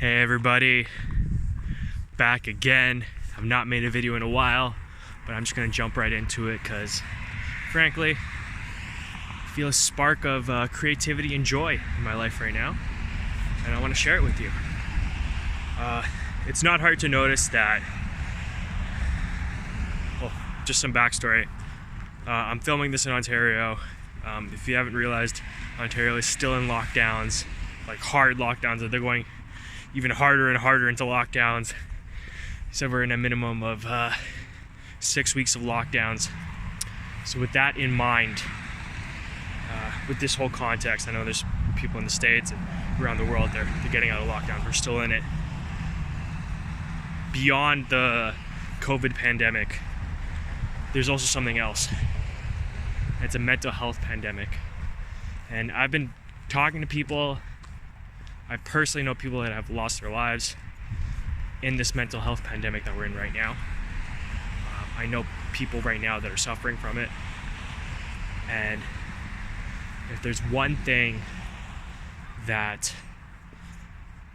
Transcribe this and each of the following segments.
Hey everybody, back again. I've not made a video in a while, but I'm just gonna jump right into it because frankly, I feel a spark of creativity and joy in my life right now, and I want to share it with you. It's not hard to notice that, well, just some backstory. I'm filming this in Ontario. If you haven't realized, Ontario is still in lockdowns, like hard lockdowns, that they're going even harder and harder into lockdowns. So we're in a minimum of 6 weeks of lockdowns. So with that in mind, with this whole context, I know there's people in the States and around the world, they're getting out of lockdown. We're still in it. Beyond the COVID pandemic, there's also something else. It's a mental health pandemic. And I've been talking to people. I personally know people that have lost their lives in this mental health pandemic that we're in right now. I know people right now that are suffering from it. And if there's one thing that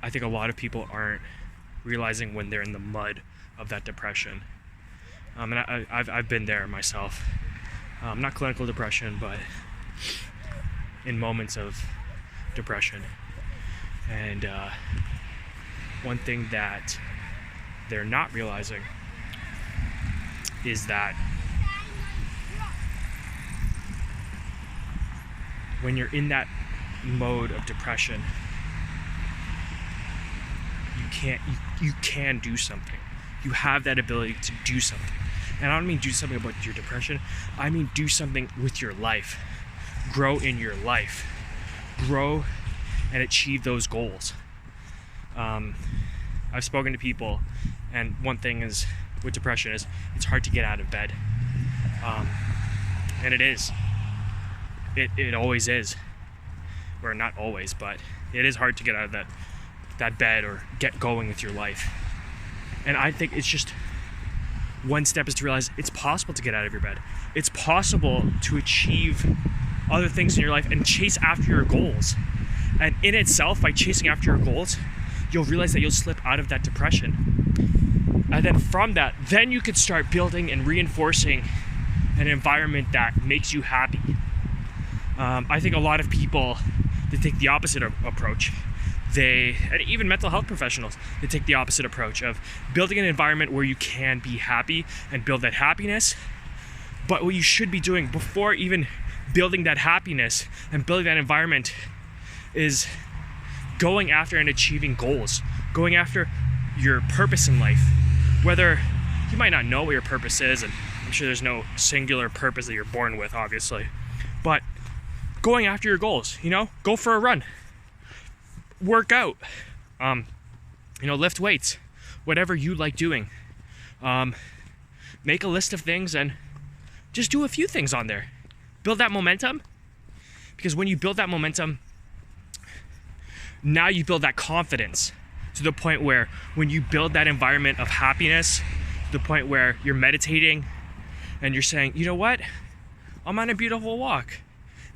I think a lot of people aren't realizing when they're in the mud of that depression, and I've been there myself. Not clinical depression, but in moments of depression. And one thing that they're not realizing is that when you're in that mode of depression, you can do something. You have that ability to do something. And I don't mean do something about your depression. I mean do something with your life. Grow in your life. Grow and achieve those goals. I've spoken to people, and one thing is with depression is it's hard to get out of bed. And it is. It always is. Or not always, but it is hard to get out of that bed or get going with your life. And I think it's just one step is to realize it's possible to get out of your bed. It's possible to achieve other things in your life and chase after your goals. And in itself, by chasing after your goals, you'll realize that you'll slip out of that depression. And then from that, then you could start building and reinforcing an environment that makes you happy. I think a lot of people, they take the opposite approach. And even mental health professionals, they take the opposite approach of building an environment where you can be happy and build that happiness. But what you should be doing before even building that happiness and building that environment is going after and achieving goals, going after your purpose in life. Whether you might not know what your purpose is, and I'm sure there's no singular purpose that you're born with, obviously, but going after your goals, go for a run, work out, lift weights, whatever you like doing. Make a list of things and just do a few things on there. Build that momentum, because when you build that momentum, now you build that confidence to the point where when you build that environment of happiness, to the point where you're meditating and you're saying, you know what, I'm on a beautiful walk.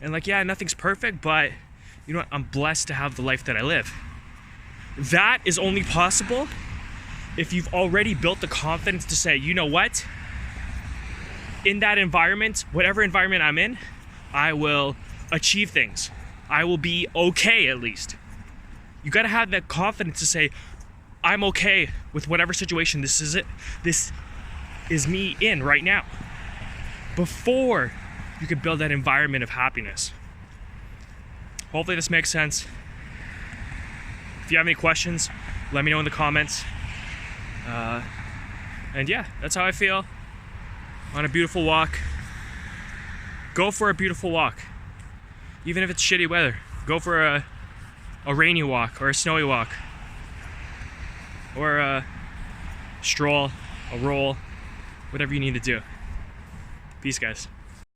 And nothing's perfect, but you know what, I'm blessed to have the life that I live. That is only possible if you've already built the confidence to say, you know what, in that environment, whatever environment I'm in, I will achieve things. I will be okay, at least. You gotta have that confidence to say, I'm okay with whatever situation this is me in right now, before you can build that environment of happiness. Hopefully this makes sense. If you have any questions, let me know in the comments. And yeah, that's how I feel. On a beautiful walk. Go for a beautiful walk. Even if it's shitty weather, go for a rainy walk or a snowy walk. Or a stroll, a roll, whatever you need to do. Peace, guys.